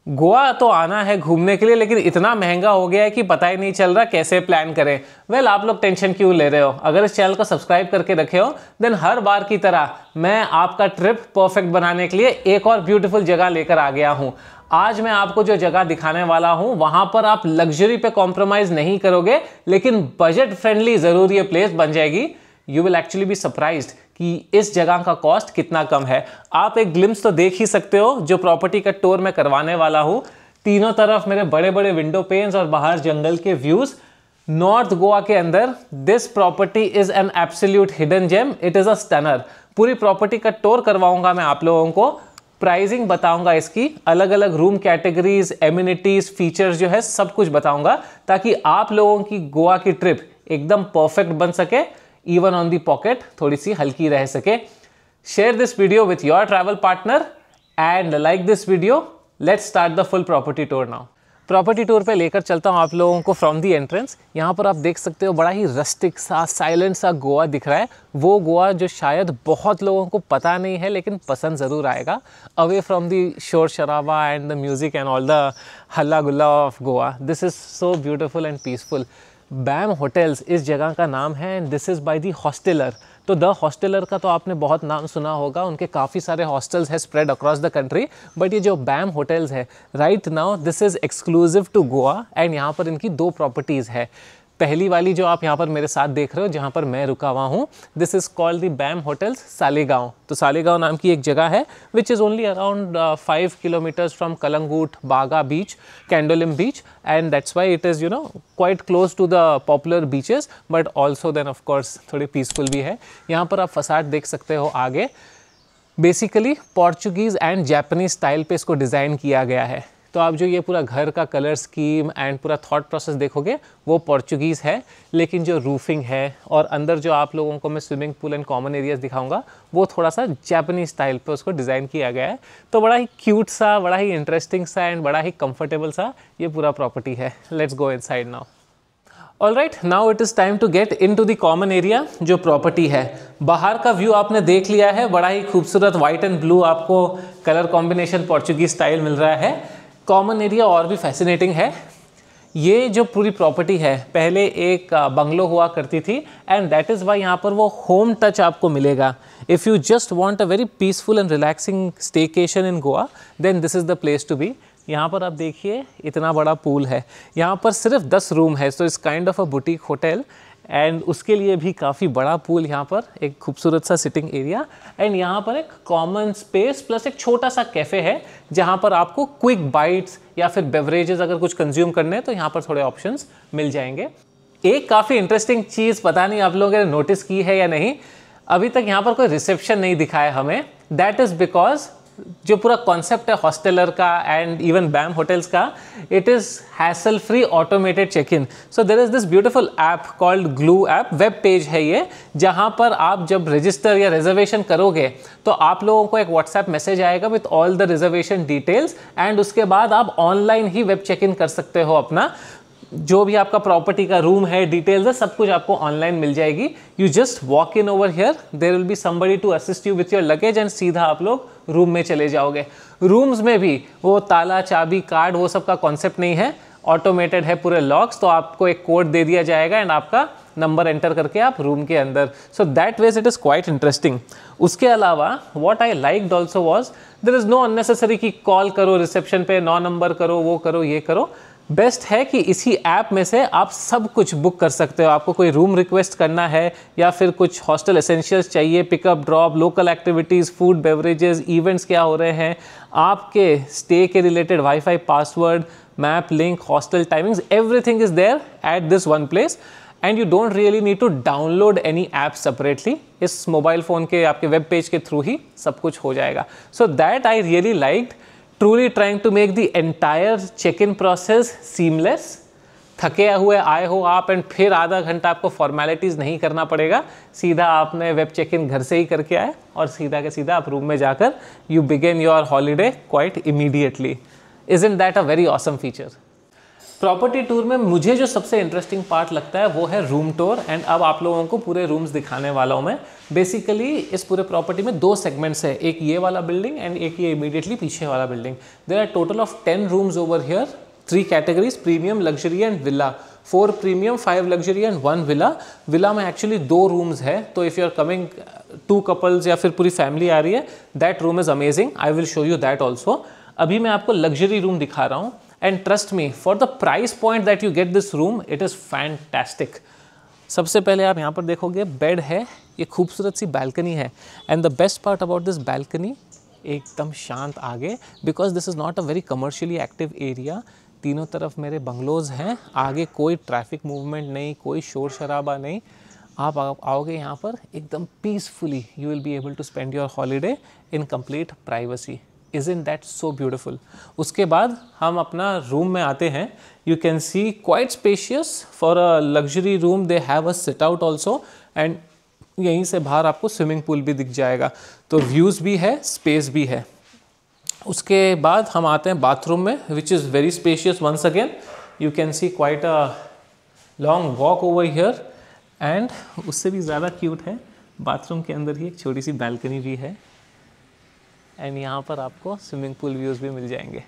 गोवा तो आना है घूमने के लिए, लेकिन इतना महंगा हो गया है कि पता ही नहीं चल रहा कैसे प्लान करें। वेल, आप लोग टेंशन क्यों ले रहे हो? अगर इस चैनल को सब्सक्राइब करके रखे हो, देन हर बार की तरह मैं आपका ट्रिप परफेक्ट बनाने के लिए एक और ब्यूटीफुल जगह लेकर आ गया हूँ। आज मैं आपको जो जगह दिखाने वाला हूँ, वहां पर आप लग्जरी पे कॉम्प्रोमाइज नहीं करोगे, लेकिन बजट फ्रेंडली जरूर ये प्लेस बन जाएगी। You will actually be surprised कि इस जगह का कॉस्ट कितना कम है। आप एक ग्लिम्स तो देख ही सकते हो जो प्रॉपर्टी का टूर मैं करवाने वाला हूं। तीनों तरफ मेरे बड़े बड़े विंडो पेन्स और बाहर जंगल के व्यूज। नॉर्थ गोवा के अंदर this property is an absolute hidden gem. It is a stunner. पूरी प्रॉपर्टी का टूर करवाऊंगा मैं आप लोगों को, प्राइसिंग बताऊंगा इसकी, अलग अलग रूम कैटेगरीज, एमिनिटीज, फीचर्स जो है सब कुछ बताऊंगा, ताकि आप लोगों की गोवा की ट्रिप एकदम परफेक्ट बन सके, इवन ऑन दी पॉकेट थोड़ी सी हल्की रह सके। Share this video with your travel partner and like this video. Let's start the full property tour now. Property tour पे लेकर चलता हूँ आप लोगों को फ्रॉम दी एंट्रेंस। यहाँ पर आप देख सकते हो बड़ा ही रस्टिक सा, साइलेंट सा गोवा दिख रहा है। वो गोवा जो शायद बहुत लोगों को पता नहीं है, लेकिन पसंद ज़रूर आएगा। अवे फ्रॉम दी शोर शराबा and the music and all the हल्ला गुल्ला of Goa. This is so beautiful and peaceful. Bam hotels इस जगह का नाम है and this is by the Hosteller. तो द हॉस्टलर का तो आपने बहुत नाम सुना होगा, उनके काफ़ी सारे हॉस्टल्स है spread across the country, but ये जो बैम होटल्स है right now this is exclusive to Goa and यहाँ पर इनकी दो प्रॉपर्टीज़ है। पहली वाली जो आप यहाँ पर मेरे साथ देख रहे हो, जहाँ पर मैं रुका हुआ हूँ, this is called the Bam hotels Saligao. तो सालेगांव नाम की एक जगह है which is only around 5 kilometres from Calangute, Baga beach, Candolim beach, and that's why it is quite close to the popular beaches, but also then of course थोड़ी पीसफुल भी है। यहाँ पर आप फसाड देख सकते हो आगे। Basically Portuguese and Japanese style पे इसको डिज़ाइन किया गया है। तो आप जो ये पूरा घर का कलर स्कीम एंड पूरा थॉट प्रोसेस देखोगे वो पोर्चुगीज़ है, लेकिन जो रूफिंग है और अंदर जो आप लोगों को मैं swimming pool and common areas दिखाऊंगा वो थोड़ा सा जापानीज स्टाइल पे उसको डिज़ाइन किया गया है। तो बड़ा ही क्यूट सा, बड़ा ही इंटरेस्टिंग सा एंड बड़ा ही कंफर्टेबल सा ये पूरा प्रॉपर्टी है। Let's go inside now. All right, now it is time to get into the common area जो प्रॉपर्टी है। बाहर का व्यू आपने देख लिया है, बड़ा ही खूबसूरत वाइट एंड ब्लू आपको कलर कॉम्बिनेशन पोर्चुगीज स्टाइल मिल रहा है। कॉमन एरिया और भी फैसिनेटिंग है। ये जो पूरी प्रॉपर्टी है पहले एक बंगलो हुआ करती थी एंड दैट इज़ वाई यहाँ पर वो होम टच आपको मिलेगा। If you just want a very peaceful and relaxing staycation in Goa, then this is the place to be. यहाँ पर आप देखिए इतना बड़ा पूल है। यहाँ पर सिर्फ 10 रूम है, so it's kind of a boutique hotel and उसके लिए भी काफ़ी बड़ा पूल, यहाँ पर एक खूबसूरत सा सिटिंग एरिया एंड यहाँ पर एक कॉमन स्पेस प्लस एक छोटा सा कैफ़े है जहाँ पर आपको क्विक बाइट्स या फिर बेवरेजेस अगर कुछ कंज्यूम करने हैं तो यहाँ पर थोड़े ऑप्शंस मिल जाएंगे। एक काफ़ी इंटरेस्टिंग चीज़, पता नहीं आप लोगों ने नोटिस की है या नहीं, अभी तक यहाँ पर कोई रिसेप्शन नहीं दिखा है हमें। दैट इज़ बिकॉज जो पूरा कॉन्सेप्ट है हॉस्टलर का एंड इवन बैम होटल्स का, it is hassle free automated check in. So there is this beautiful app called Glue app. Web page है ये, जहाँ पर आप जब रजिस्टर या रिजर्वेशन करोगे तो आप लोगों को एक व्हाट्सएप मैसेज आएगा with all the reservation details and उसके बाद आप ऑनलाइन ही वेब चेक इन कर सकते हो। अपना जो भी आपका प्रॉपर्टी का रूम है, डिटेल्स है, सब कुछ आपको ऑनलाइन मिल जाएगी। You just walk in over here, there will be somebody to assist you with your luggage and सीधा आप लोग रूम में चले जाओगे। रूम्स में भी वो ताला, चाबी, कार्ड, वो सब का कॉन्सेप्ट नहीं है, ऑटोमेटेड है पूरे लॉक्स। तो आपको एक कोड दे दिया जाएगा एंड आपका नंबर एंटर करके आप रूम के अंदर। So that way it is quite interesting. उसके अलावा what I liked also was there is no unnecessary कि कॉल करो रिसेप्शन पे, 9 नंबर करो, वो करो, ये करो। बेस्ट है कि इसी ऐप में से आप सब कुछ बुक कर सकते हो। आपको कोई रूम रिक्वेस्ट करना है या फिर कुछ हॉस्टल एसेंशियल्स चाहिए, pickup drop, local activities, food, beverages, events क्या हो रहे हैं, आपके स्टे के related wifi password, map link, hostel timings, everything is there at this one place and you don't really need to download any app separately. इस mobile phone के आपके web page के थ्रू ही सब कुछ हो जाएगा। So that I really liked, truly trying to make the entire check-in process seamless। थके हुए आए हो आप एंड फिर आधा घंटा आपको फॉर्मेलिटीज़ नहीं करना पड़ेगा, सीधा आपने वेब चेक इन घर से ही करके आए और सीधा के सीधा आप रूम में जाकर you begin your holiday quite immediately. Isn't that a very awesome feature? Property tour में मुझे जो सबसे इंटरेस्टिंग पार्ट लगता है वो है रूम टूर। एंड अब आप लोगों को पूरे रूम्स दिखाने वाला हूँ मैं। बेसिकली इस पूरे प्रॉपर्टी में 2 सेगमेंट्स है, एक ये वाला बिल्डिंग एंड एक ये इमीडिएटली पीछे वाला building. There are total of 10 rooms over here, 3 categories, premium, luxury and villa. 4 premium, 5 luxury and 1 villa. Villa में एक्चुअली 2 रूम्स है, तो if you are coming 2 couples या फिर पूरी फैमिली आ रही है, that room is amazing. I will show you that also. अभी मैं आपको लग्जरी रूम दिखा रहा हूँ and trust me, for the price point that you get this room, it is fantastic. सबसे पहले आप यहाँ पर देखोगे बेड है, ये खूबसूरत सी बैल्कनी है। And the best part about this balcony, एकदम शांत आगे, because this is not a very commercially active area. तीनों तरफ मेरे बंगलोज हैं, आगे कोई ट्रैफिक मूवमेंट नहीं, कोई शोर शराबा नहीं। आप आओगे यहाँ पर एकदम peacefully, you will be able to spend your holiday in complete privacy. Isn't that so beautiful? उसके बाद हम अपना रूम में आते हैं। You can see quite spacious for a luxury room. They have a sit out also and यहीं से बाहर आपको स्विमिंग पूल भी दिख जाएगा, तो व्यूज़ भी है, स्पेस भी है। उसके बाद हम आते हैं बाथरूम में, which is very spacious once again. You can see quite a long walk over here and उससे भी ज़्यादा क्यूट है, बाथरूम के अंदर ही एक छोटी सी बैल्कनी भी है एंड यहाँ पर आपको स्विमिंग पूल व्यूज़ भी मिल जाएंगे।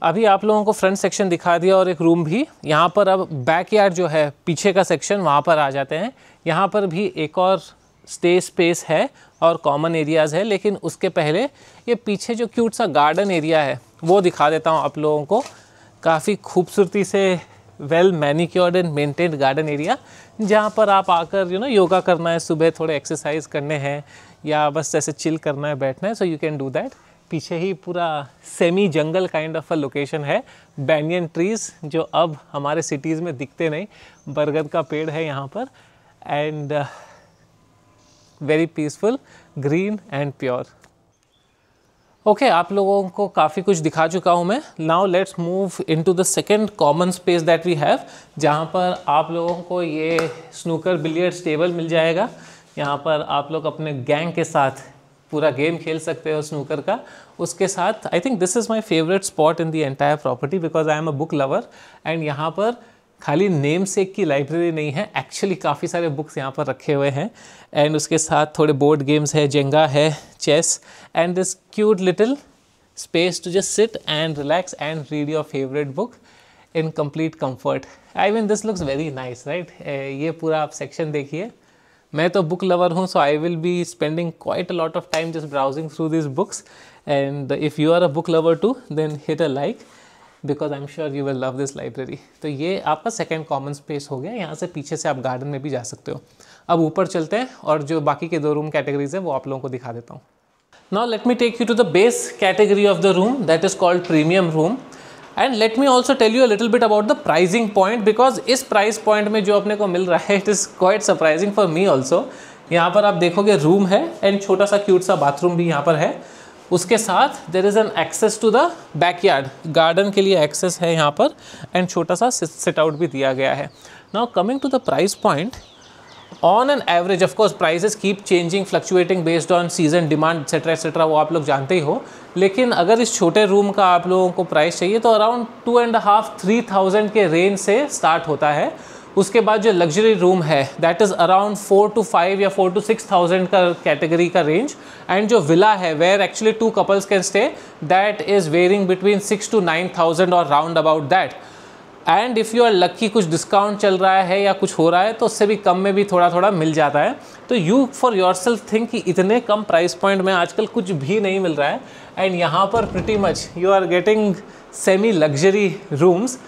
अभी आप लोगों को फ्रंट सेक्शन दिखा दिया और एक रूम भी। यहाँ पर अब बैकयार्ड जो है, पीछे का सेक्शन, वहाँ पर आ जाते हैं। यहाँ पर भी एक और स्टे स्पेस है और कॉमन एरियाज़ है, लेकिन उसके पहले ये पीछे जो क्यूट सा गार्डन एरिया है वो दिखा देता हूँ आप लोगों को। काफ़ी खूबसूरती से well manicured and maintained garden area, जहाँ पर आप आकर योगा करना है, सुबह थोड़े एक्सरसाइज करने हैं या बस ऐसे चिल करना है, बैठना है, so you can do that. पीछे ही पूरा semi jungle kind of a location है, बैनियन ट्रीज़ जो अब हमारे सिटीज़ में दिखते नहीं, बरगद का पेड़ है यहाँ पर and very peaceful, green and pure. Okay, आप लोगों को काफ़ी कुछ दिखा चुका हूँ मैं। Now let's move into the second common space that we have, जहाँ पर आप लोगों को ये स्नूकर बिलियर्ड्स टेबल मिल जाएगा। यहाँ पर आप लोग अपने गैंग के साथ पूरा गेम खेल सकते हो स्नूकर का। उसके साथ I think this is my favourite spot in the entire property because I am a book lover and यहाँ पर खाली नेम सेक की लाइब्रेरी नहीं है, एक्चुअली काफ़ी सारे बुक्स यहाँ पर रखे हुए हैं एंड उसके साथ थोड़े बोर्ड गेम्स है, जेंगा है, chess and this cute little space to just sit and relax and read your favourite book in complete comfort. I mean this looks very nice right. ये पूरा आप सेक्शन देखिए। मैं तो बुक लवर हूँ, so I will be spending quite a lot of time just browsing through this books and if you are a book lover too then hit a like because I am sure you will love this library. तो ये आपका second common space हो गया। यहाँ से पीछे से आप गार्डन में भी जा सकते हो। अब ऊपर चलते हैं और जो बाकी के 2 रूम कैटेगरीज है वो आप लोगों को दिखा देता हूँ। Now let me take you to the base category of the room that is called premium room and let me also tell you a little bit about the pricing point because इस price point में जो अपने को मिल रहा है it is quite surprising for me also. यहाँ पर आप देखोगे रूम है एंड छोटा सा क्यूट सा बाथरूम भी यहाँ पर है। उसके साथ there is an access to the backyard, garden के लिए एक्सेस है यहाँ पर एंड छोटा सा सिट आउट भी दिया गया है। Now coming to the price point, on an average of course prices keep changing, fluctuating based on season, demand etcetera वो आप लोग जानते ही हो। लेकिन अगर इस छोटे रूम का आप लोगों को प्राइस चाहिए तो अराउंड 2,500-3,000 के रेंज से स्टार्ट होता है। उसके बाद जो लग्जरी रूम है दैट इज़ अराउंड 4 to 5 या 4 to 6,000 का कैटेगरी का रेंज एंड जो विला है where actually 2 couples can stay that is varying between 6 to 9,000 और round about that. And if you are lucky कुछ डिस्काउंट चल रहा है या कुछ हो रहा है तो उससे भी कम में भी थोड़ा थोड़ा मिल जाता है। तो you for your self think कि इतने कम प्राइस पॉइंट में आजकल कुछ भी नहीं मिल रहा है एंड यहाँ पर pretty much you are getting semi luxury rooms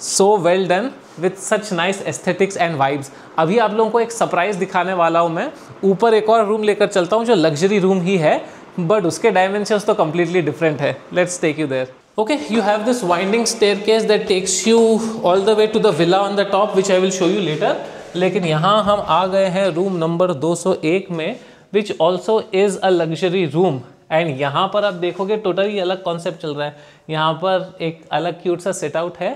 so well done with such nice aesthetics and vibes. अभी आप लोगों को एक सरप्राइज दिखाने वाला हूँ मैं। ऊपर एक और रूम लेकर चलता हूँ जो लग्जरी रूम ही है बट उसके डायमेंशंस तो कम्प्लीटली डिफरेंट है। Let's take you there. Okay, you have this winding staircase that takes you all the way to the villa on the top, which I will show you later. लेकिन यहाँ हम आ गए हैं room number 201 में, which also is a luxury room. And यहाँ पर आप देखोगे टोटली अलग कॉन्सेप्ट चल रहा है। यहाँ पर एक अलग क्यूट सा सेट आउट है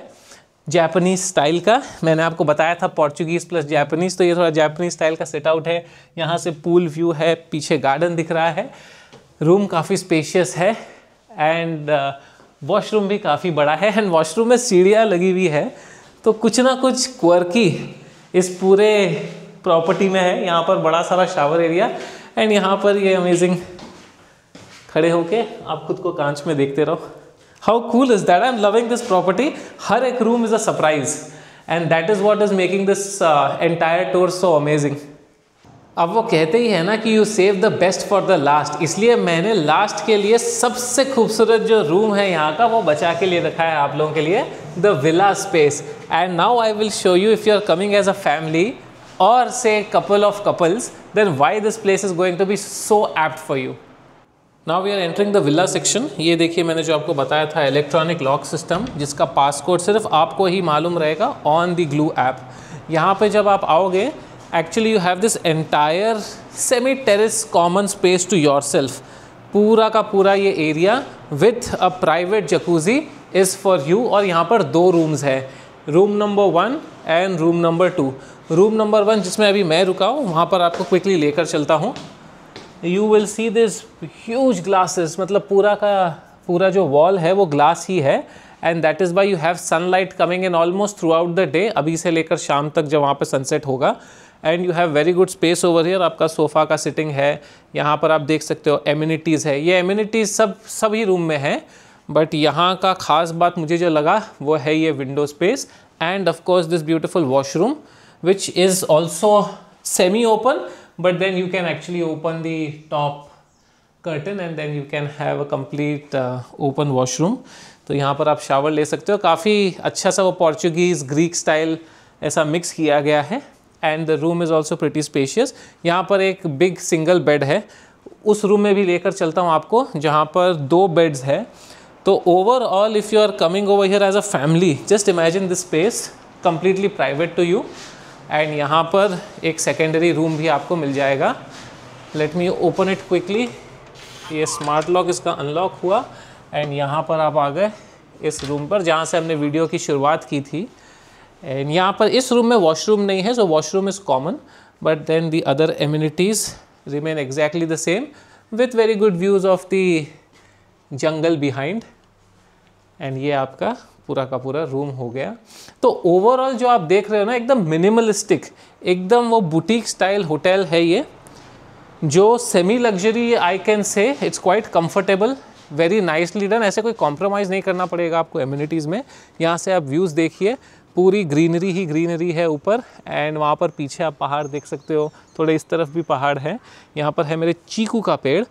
जापानीज स्टाइल का। मैंने आपको बताया था पोर्चुगीज़ प्लस जापानीज़, तो ये थोड़ा जापानीज स्टाइल का सेट आउट है। यहाँ से पूल व्यू है, पीछे गार्डन दिख रहा है। रूम काफ़ी स्पेशियस है एंड वॉशरूम भी काफ़ी बड़ा है एंड वॉशरूम में सीढ़ियाँ लगी हुई है तो कुछ ना कुछ क्वर्की इस पूरे प्रॉपर्टी में है। यहाँ पर बड़ा सारा शावर एरिया एंड यहाँ पर ये अमेजिंग, खड़े होके आप खुद को कांच में देखते रहो। How cool is that, I am loving this property. हर एक room is a surprise and that is what is making this entire tour so amazing. अब वो कहते ही है ना कि you save the best for the last, इसलिए मैंने लास्ट के लिए सबसे खूबसूरत जो रूम है यहाँ का वो बचा के लिए रखा है आप लोगों के लिए, the villa space. And now I will show you, if you are coming as a family और say couple of couples, then why this place is going to be so apt for you. Now we are entering the villa section. ये देखिए मैंने जो आपको बताया था electronic lock system, जिसका passcode सिर्फ आपको ही मालूम रहेगा ऑन द ग्लू ऐप। यहाँ पे जब आप आओगे, actually you have this entire semi terrace common space to yourself। पूरा का पूरा ये area with a private jacuzzi is for you। और यहाँ पर 2 रूम्स है, room number 1 and room number 2। Room number 1 जिसमें अभी मैं रुका हूँ, वहाँ पर आपको क्विकली लेकर चलता हूँ। You will see this huge glasses, मतलब पूरा का पूरा जो वॉल है वो ग्लास ही है and that is why you have sunlight coming in almost through out the day, अभी से लेकर शाम तक जब वहाँ पे सनसेट होगा। And you have very good space over here, आपका सोफ़ा का सिटिंग है, यहाँ पर आप देख सकते हो एम्यूनिटीज़ है। ये एम्यूनिटीज़ सभी रूम में है, बट यहाँ का ख़ास बात मुझे जो लगा वो है ये window space end of course this beautiful washroom which is also semi open, but then you can actually open the top curtain and then you can have a complete open washroom। तो यहाँ पर आप shower ले सकते हो। काफ़ी अच्छा सा वो पोर्चुगीज़ ग्रीक स्टाइल ऐसा मिक्स किया गया है and the room is also pretty spacious. यहाँ पर एक बिग सिंगल बेड है, उस रूम में भी लेकर चलता हूँ आपको जहाँ पर 2 बेड्स है। तो overall if you are coming over here as a family, just imagine this space completely private to you. And यहाँ पर एक सेकेंडरी रूम भी आपको मिल जाएगा। Let me open it quickly. ये स्मार्ट लॉक इसका अनलॉक हुआ एंड यहाँ पर आप आ गए इस रूम पर जहाँ से हमने वीडियो की शुरुआत की थी। एंड यहाँ पर इस रूम में वॉशरूम नहीं है, so washroom is common, but then the other amenities remain exactly the same with very good views of the jungle behind. And ये आपका पूरा का पूरा रूम हो गया। तो ओवरऑल जो आप देख रहे हो ना, एकदम मिनिमलिस्टिक, एकदम वो बुटीक स्टाइल होटल है ये, जो semi luxury I can say. It's quite comfortable, very nicely done, ऐसे कोई कॉम्प्रोमाइज़ नहीं करना पड़ेगा आपको एम्यूनिटीज़ में। यहाँ से आप व्यूज़ देखिए, पूरी ग्रीनरी ही ग्रीनरी है ऊपर एंड वहाँ पर पीछे आप पहाड़ देख सकते हो, थोड़े इस तरफ भी पहाड़ है। यहाँ पर है मेरे चीकू का पेड़,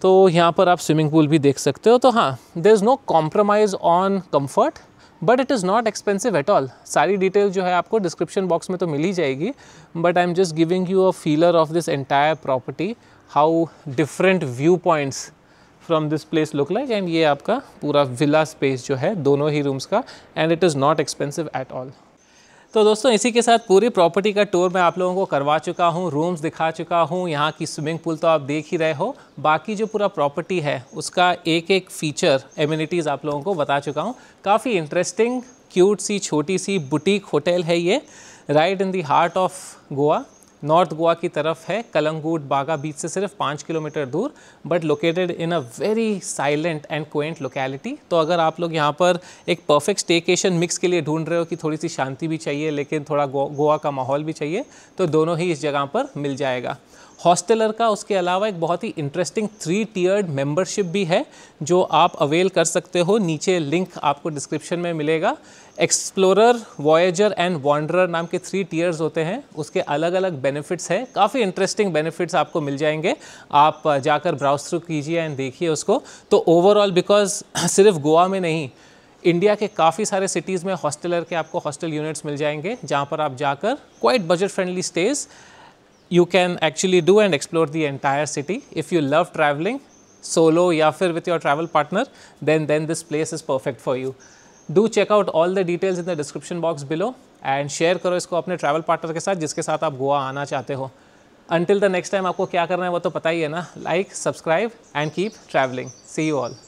तो यहाँ पर आप स्विमिंग पूल भी देख सकते हो। तो हाँ, there is no compromise on comfort, but it is not expensive at all. सारी डिटेल जो है आपको डिस्क्रिप्शन बॉक्स में तो मिल ही जाएगी, but I am just giving you a feeler of this entire property, how different view points from this place look like. And ये आपका पूरा विला स्पेस जो है दोनों ही रूम्स का, and it is not expensive at all. तो दोस्तों इसी के साथ पूरी प्रॉपर्टी का टूर मैं आप लोगों को करवा चुका हूँ, रूम्स दिखा चुका हूँ, यहाँ की स्विमिंग पूल तो आप देख ही रहे हो। बाकी जो पूरा प्रॉपर्टी है उसका एक एक फीचर, एम्यूनिटीज़ आप लोगों को बता चुका हूँ। काफ़ी इंटरेस्टिंग, क्यूट सी छोटी सी बुटीक होटल है ये, right in the heart of Goa. North Goa की तरफ है, कलंगूट बागा बीच से सिर्फ 5 किलोमीटर दूर, but located in a very silent and Quint locality. तो अगर आप लोग यहाँ पर एक परफेक्ट स्टेकेशन मिक्स के लिए ढूंढ रहे हो कि थोड़ी सी शांति भी चाहिए लेकिन थोड़ा गोवा का माहौल भी चाहिए, तो दोनों ही इस जगह पर मिल जाएगा। हॉस्टलर का उसके अलावा एक बहुत ही इंटरेस्टिंग 3 टियर्ड मेंबरशिप भी है जो आप अवेल कर सकते हो। नीचे लिंक आपको डिस्क्रिप्शन में मिलेगा। एक्सप्लोरर, वॉयेजर एंड वॉन्डरर नाम के 3 टियर्स होते हैं, उसके अलग अलग बेनिफिट्स हैं। काफ़ी इंटरेस्टिंग बेनिफिट्स आपको मिल जाएंगे, आप जाकर ब्राउज थ्रू कीजिए एंड देखिए उसको। तो ओवरऑल बिकॉज सिर्फ गोवा में नहीं, इंडिया के काफ़ी सारे सिटीज़ में हॉस्टलर के आपको हॉस्टल यूनिट्स मिल जाएंगे जहाँ पर आप जाकर quite budget friendly stage you can actually do and explore the entire city. If you love traveling solo या फिर with your travel partner, then this place is perfect for you. Do check out all the details in the description box below and share करो इसको अपने travel partner के साथ जिसके साथ आप गोवा आना चाहते हो। Until the next time आपको क्या करना है वो तो पता ही है ना, like, subscribe and keep traveling. See you all.